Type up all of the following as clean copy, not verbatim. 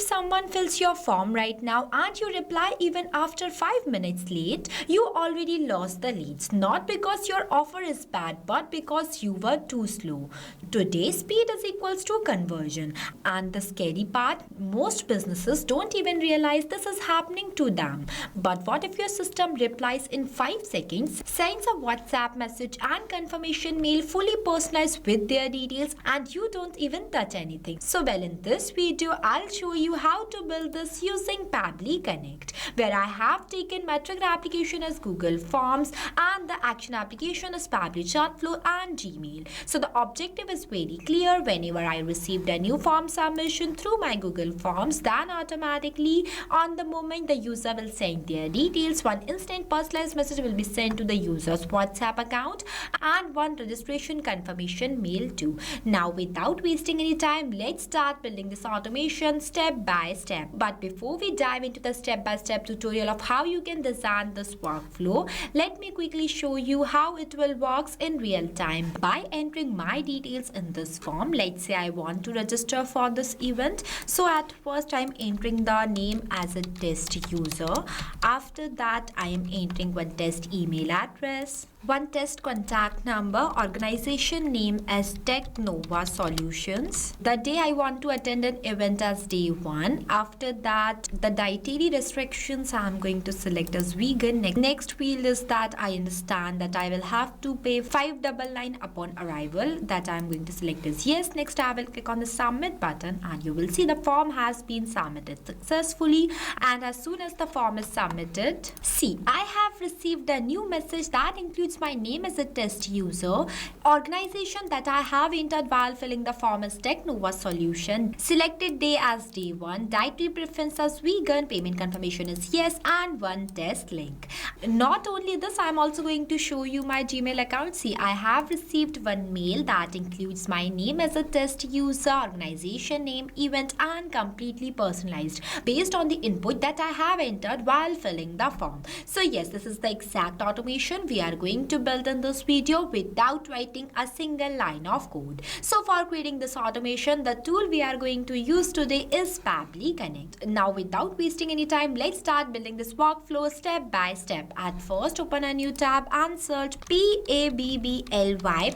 someone fills your form right now and you reply even after 5 minutes late, you already lost the leads. Not because your offer is bad, but because you were too slow. Today, speed is equals to conversion. And the scary part, most businesses don't even realize this is happening to them. But what if your system replies in 5 seconds, sends a WhatsApp message and confirmation mail fully personalized with their details, and you don't even touch anything? So well, in this video, I'll show you how to build this using Pabbly Connect, where I have taken metric application as Google Forms and the action application is Pabbly Chartflow and Gmail. So the objective is very clear. Whenever I received a new form submission through my Google Forms, then automatically on the moment the user will send their details, one instant personalized message will be sent to the user's WhatsApp account and one registration confirmation mail too. Now without wasting any time, let's start building this automation step by step. But before we dive into the step-by-step tutorial of how you can design this workflow, let me quickly show you how it will work in real time by entering my details in this form. Let's say I want to register for this event. So at first I'm entering the name as a test user. After that I am entering one test email address, one test contact number, organization name as Technova Solutions. The day I want to attend an event as day 1. After that, the dietary restrictions I'm going to select as vegan. Next field is that I understand that I will have to pay $599 upon arrival. That I'm going to select as yes. Next I will click on the submit button and you will see the form has been submitted successfully. And as soon as the form is submitted, see, I have received a new message that includes my name as a test user, organization that I have entered while filling the form as Technova Solution, selected day as day 1, dietary preference as vegan, payment confirmation is yes, and one test link. Not only this, I'm also going to show you my Gmail account. See, I have received one mail that includes my name as a test user, organization name, event, and completely personalized based on the input that I have entered while filling the form. So yes, this is the exact automation we are going to build in this video without writing a single line of code. So for creating this automation, the tool we are going to use today is Pabbly Connect. Now without wasting any time, let's start building this workflow step by step. At first, open a new tab and search Pabbly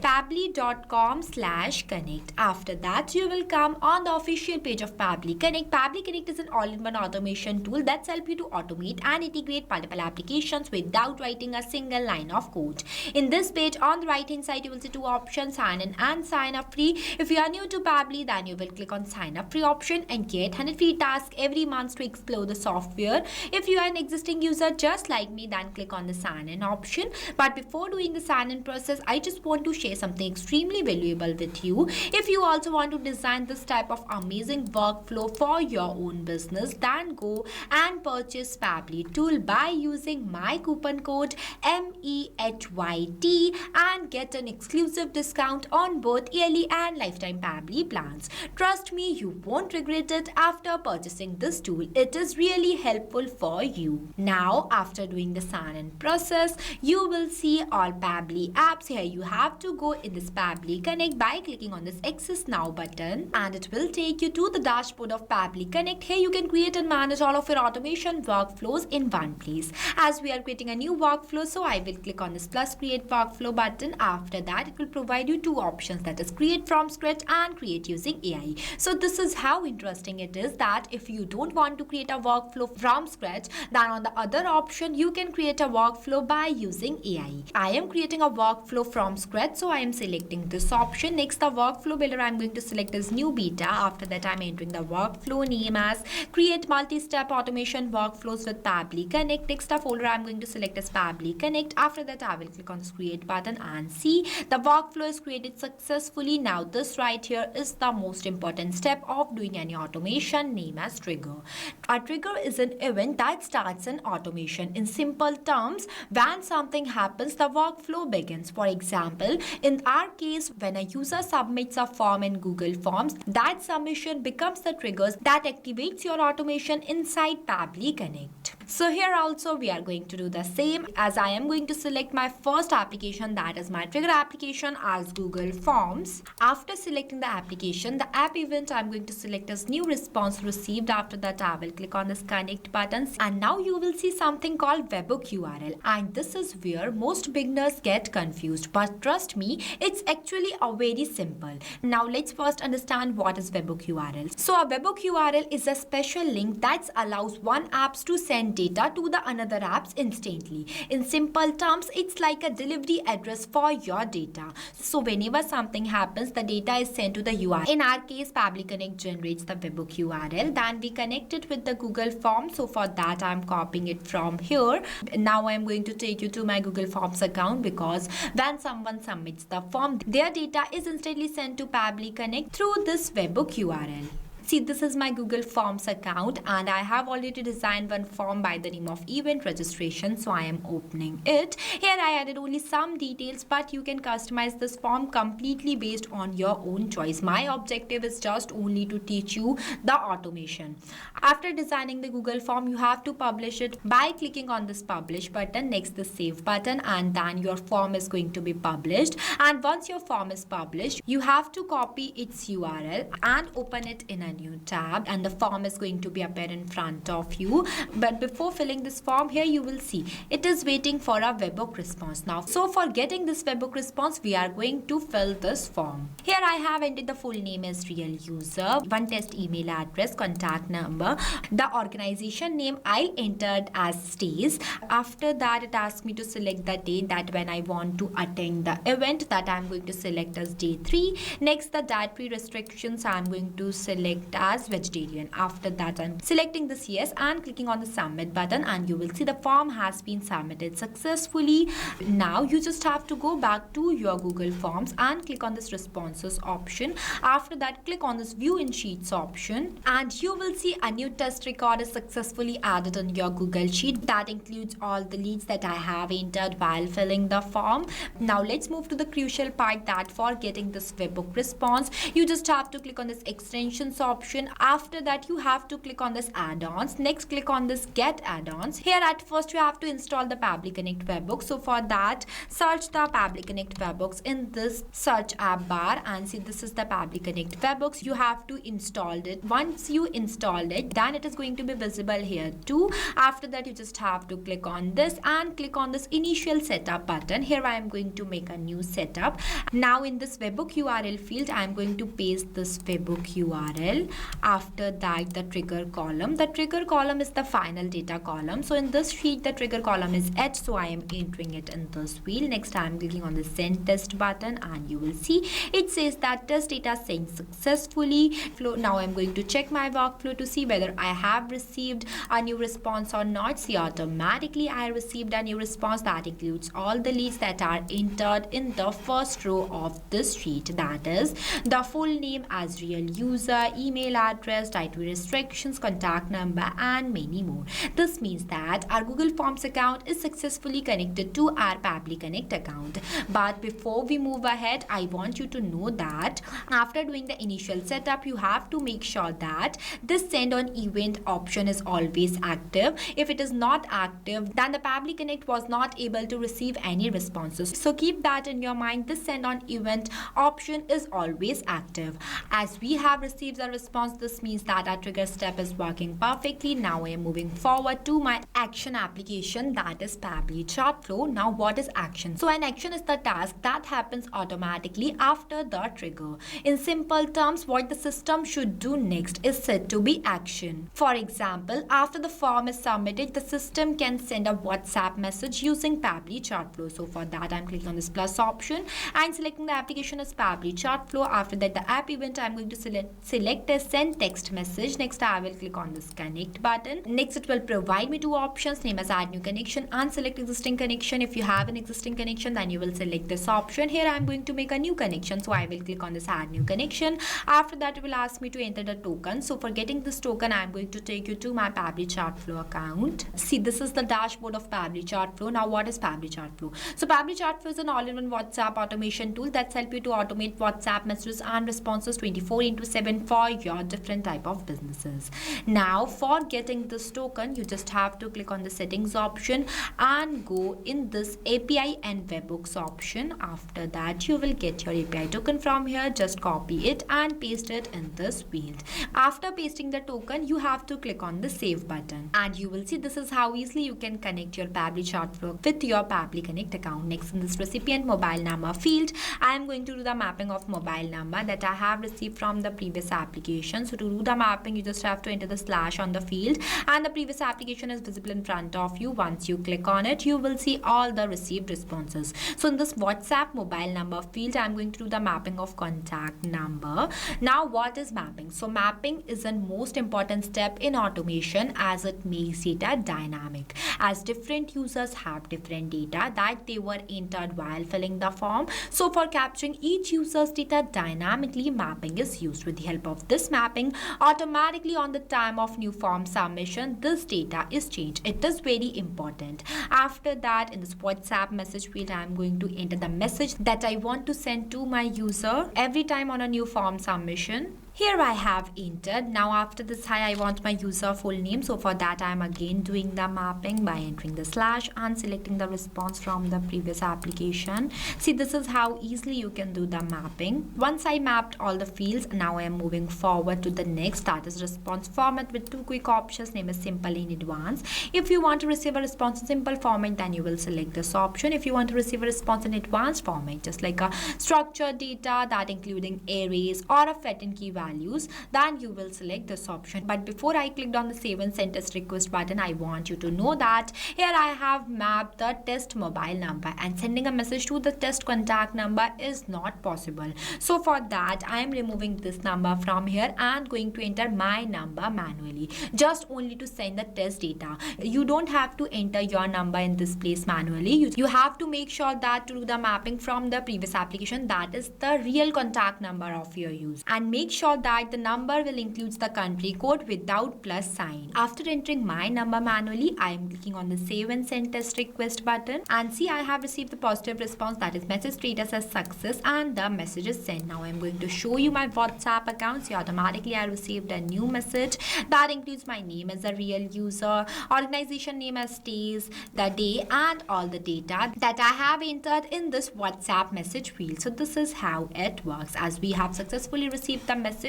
pabbly.com/connect. After that, you will come on the official page of Pabbly Connect. Pabbly Connect is an all-in-one automation tool that helps you to automate and integrate multiple applications without writing a single line of code. In this page, on the right hand side, you will see two options, sign in and sign up free. If you are new to Pabbly, then you will click on sign up free option and get 100 free tasks every month to explore the software. If you are an existing user just like me, then click on the sign in option. But before doing the sign in process, I just want to share something extremely valuable with you. If you also want to design this type of amazing workflow for your own business, then go and purchase Pabbly tool by using my coupon code MEHYT and get an exclusive discount on both yearly and lifetime Pabbly plans. Trust me, you won't regret it after purchasing this tool. It is really helpful for you. Now, after doing the sign-in process, you will see all Pabbly apps. Here you have to go in this Pabbly Connect by clicking on this Access Now button and it will take you to the dashboard of Pabbly Connect. Here you can create and manage all of your automation workflows in one place. As we are creating a new workflow, so I will click on this plus create workflow button. After that, it will provide you two options, that is create from scratch and create using AI. So this is how interesting it is that if you don't want to create a workflow from scratch, then on the other option you can create a workflow by using AI. I am creating a workflow from scratch, so I am selecting this option. Next, the workflow builder I'm going to select as new beta. After that, I'm entering the workflow name as create multi-step automation workflows with Pabbly Connect. Next, the folder I'm going to select as Pabbly Connect. After that, I will click on this create button and see the workflow is created successfully. Now this right here is the most important step of doing any automation, name as trigger. A trigger is an event that starts an automation. In simple terms, when something happens, the workflow begins. For example, in our case, when a user submits a form in Google Forms, that submission becomes the triggers that activates your automation inside Pabbly Connect. So here also we are going to do the same, as I am going to select my first application, that is my trigger application as Google Forms. After selecting the application, the app event I'm going to select as new response received. After that I will click on this connect button, and now you will see something called webhook URL, and this is where most beginners get confused, but trust me, it's actually a very simple. Now let's first understand what is webhook URL. So a webhook URL is a special link that allows one apps to send data to the another apps instantly. In simple terms, it's like a delivery address for your data. So whenever something happens, the data is sent to the URL. In our case, Pabbly Connect generates the webhook URL. Then we connect it with the Google Form. So for that, I'm copying it from here. Now I'm going to take you to my Google Forms account, because when someone submits the form, their data is instantly sent to Pabbly Connect through this webhook URL. See, this is my Google Forms account, and I have already designed one form by the name of event registration, so I am opening it. Here I added only some details, but you can customize this form completely based on your own choice. My objective is just only to teach you the automation. After designing the Google Form, you have to publish it by clicking on this publish button, next the save button, and then your form is going to be published. And once your form is published, you have to copy its URL and open it in a new tab, and the form is going to be appear in front of you. But before filling this form, here you will see it is waiting for a webhook response now. So for getting this webhook response, we are going to fill this form. Here I have entered the full name as real user, one test email address, contact number, the organization name I entered as stays. After that, it asks me to select the date that when I want to attend the event, that I'm going to select as day 3. Next, the dietary restrictions I'm going to select as vegetarian. After that, I'm selecting this yes and clicking on the submit button, and you will see the form has been submitted successfully. Now you just have to go back to your Google Forms and click on this responses option. After that, click on this view in sheets option, and you will see a new test record is successfully added on your Google Sheet. That includes all the leads that I have entered while filling the form. Now let's move to the crucial part, that for getting this webhook response, you just have to click on this extensions option. After that, you have to click on this add-ons. Next, click on this get add-ons. Here at first you have to install the Pabbly Connect webhook. So for that, search the Pabbly Connect webhooks in this search app bar, and see this is the Pabbly Connect webhooks. You have to install it. Once you installed it, then it is going to be visible here too. After that, you just have to click on this and click on this initial setup button. Here I am going to make a new setup. Now in this webhook URL field, I am going to paste this webhook URL. After that, the trigger column. The trigger column is the final data column. So in this sheet, the trigger column is H, so I am entering it in this field. Next, I am clicking on the send test button, and you will see it says that test data sent successfully. Now I'm going to check my workflow to see whether I have received a new response or not. See, automatically I received a new response that includes all the leads that are entered in the first row of this sheet, that is the full name as real user, email address, dietary restrictions, contact number, and many more. This means that our Google Forms account is successfully connected to our Pabbly Connect account. But before we move ahead, I want you to know that after doing the initial setup, you have to make sure that this send on event option is always active. If it is not active, then the Pabbly Connect was not able to receive any responses. So keep that in your mind. This send on event option is always active. As we have received a response, this means that our trigger step is working perfectly. Now I am moving forward to my action application, that is Pabbly chart flow. Now what is action? So an action is the task that happens automatically after the trigger. In simple terms, what the system should do next is said to be action. For example, after the form is submitted, the system can send a WhatsApp message using Pabbly chart flow. So for that, I'm clicking on this plus option and selecting the application as Pabbly chart flow. After that, the app event I'm going to select as send text message. Next, I will click on this connect button. Next, it will provide me two options, name as add new connection and select existing connection. If you have an existing connection, then you will select this option. Here I am going to make a new connection, so I will click on this add new connection. After that, it will ask me to enter the token. So for getting this token, I am going to take you to my Pabbly chart flow account. See, this is the dashboard of Pabbly chart flow. Now what is Pabbly chart flow? So Pabbly chart flow is an all-in-one WhatsApp automation tool that's help you to automate WhatsApp messages and responses 24/7 for your different type of businesses. Now for getting this token, you just have to click on the settings option and go in this API and webhooks option. After that, you will get your API token from here. Just copy it and paste it in this field. After pasting the token, you have to click on the save button, and you will see this is how easily you can connect your Pabbly chat flow with your Pabbly Connect account. Next, in this recipient mobile number field, I am going to do the mapping of mobile number that I have received from the previous application. So to do the mapping, you just have to enter the slash on the field, and the previous application is visible in front of you. Once you click on it, you will see all the received responses. So in this WhatsApp mobile number field, I am going to do the mapping of contact number. Now what is mapping? So mapping is a most important step in automation, as it makes data dynamic, as different users have different data that they were entered while filling the form. So for capturing each user's data dynamically, mapping is used. With the help of this mapping, automatically on the time of new form submission, this data is changed. It is very important. After that, in this WhatsApp message field, I am going to enter the message that I want to send to my user every time on a new form submission. Here I have entered. Now after this hi, I want my user full name. So for that, I am again doing the mapping by entering the slash and selecting the response from the previous application. See, this is how easily you can do the mapping. Once I mapped all the fields, now I am moving forward to the next, that is response format with two quick options. Name is simple in advance. If you want to receive a response in simple format, then you will select this option. If you want to receive a response in advanced format, just like a structured data that including arrays or a fetch key values, then you will select this option. But before I clicked on the save and send test request button, I want you to know that here I have mapped the test mobile number, and sending a message to the test contact number is not possible. So for that, I am removing this number from here and going to enter my number manually, just only to send the test data. You don't have to enter your number in this place manually. You have to make sure that to do the mapping from the previous application, that is the real contact number of your user, and make sure that the number will include the country code without plus sign. After entering my number manually, I am clicking on the save and send test request button, and see I have received the positive response, that is message status as success, and the message is sent. Now I am going to show you my WhatsApp account. See, automatically I received a new message that includes my name as a real user, organization name as stays, the day, and all the data that I have entered in this WhatsApp message field. So this is how it works, as we have successfully received the message.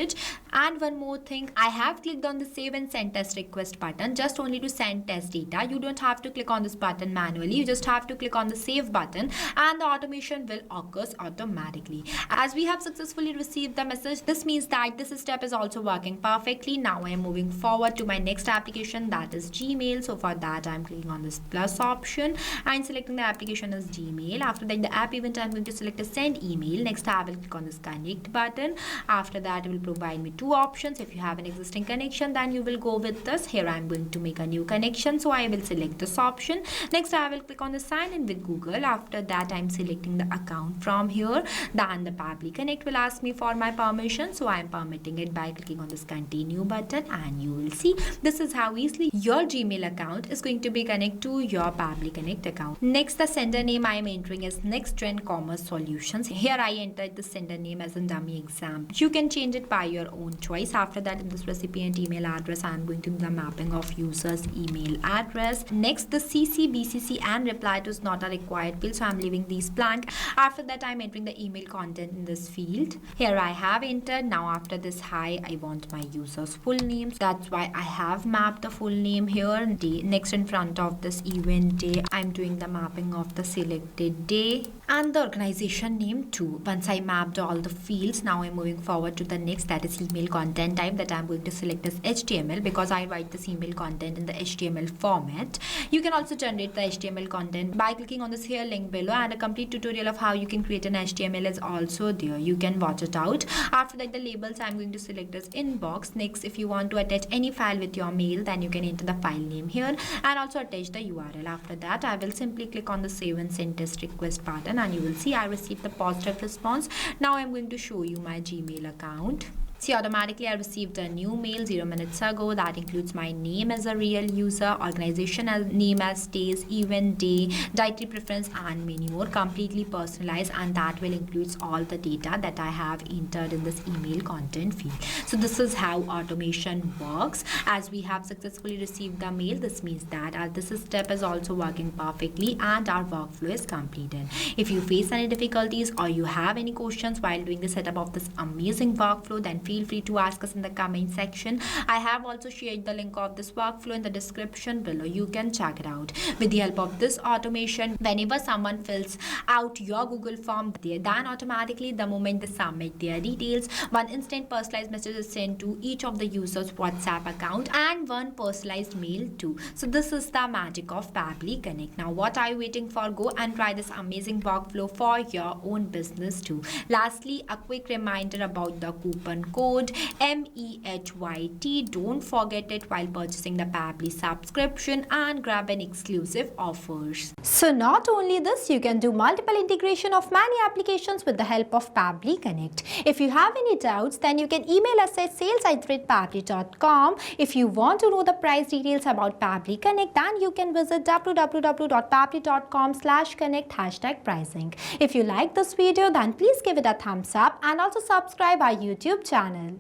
And one more thing, I have clicked on the save and send test request button just only to send test data. You don't have to click on this button manually. You just have to click on the save button, and the automation will occur automatically. As we have successfully received the message, this means that this step is also working perfectly. Now I am moving forward to my next application, that is Gmail. So for that, I am clicking on this plus option and selecting the application as Gmail. After that, the app event, I am going to select a send email. Next, I will click on this connect button. After that, it will provide me two options. If you have an existing connection, then you will go with this. Here I am going to make a new connection, so I will select this option. Next, I will click on the sign in with Google. After that, I am selecting the account from here. Then the Pabbly Connect will ask me for my permission, so I am permitting it by clicking on this continue button, and you will see this is how easily your Gmail account is going to be connected to your Pabbly Connect account. Next, the sender name I am entering is Next Trend Commerce Solutions. Here I entered the sender name as a dummy example. You can change it by your own choice. After that, in this recipient email address, I am going to do the mapping of user's email address. Next, the CC, BCC and reply to is not a required field, so I am leaving these blank. After that, I am entering the email content in this field. Here I have entered. Now after this hi, I want my user's full name. That's why I have mapped the full name here. Day. Next, in front of this event day, I am doing the mapping of the selected day and the organization name too. Once I mapped all the fields, now I'm moving forward to the next, that is email content type, that I'm going to select as HTML because I write this email content in the HTML format. You can also generate the HTML content by clicking on this here link below, and a complete tutorial of how you can create an HTML is also there. You can watch it out. After that, the labels I'm going to select as inbox. Next, if you want to attach any file with your mail, then you can enter the file name here and also attach the URL. After that, I will simply click on the save and send test request button, and you will see I received the positive response. Now I'm going to show you my Gmail account. See, automatically I received a new mail 0 minutes ago that includes my name as a real user, organization name as stays, event day, dietary preference, and many more, completely personalized, and that will include all the data that I have entered in this email content field. So this is how automation works. As we have successfully received the mail, this means that this step is also working perfectly and our workflow is completed. If you face any difficulties or you have any questions while doing the setup of this amazing workflow, then feel free to ask us in the comment section. I have also shared the link of this workflow in the description below. You can check it out. With the help of this automation, whenever someone fills out your Google form, then automatically the moment they submit their details, one instant personalized message is sent to each of the users' WhatsApp account and one personalized mail too. So this is the magic of Pabbly Connect. Now what are you waiting for? Go and try this amazing workflow for your own business too. Lastly, a quick reminder about the coupon code MEHYT. Don't forget it while purchasing the Pabbly subscription and grab an exclusive offers. So not only this, you can do multiple integration of many applications with the help of Pabbly Connect. If you have any doubts, then you can email us at sales@pabbly.com. If you want to know the price details about Pabbly Connect, then you can visit www.pabbly.com/connect #pricing. If you like this video, then please give it a thumbs up and also subscribe our YouTube channel.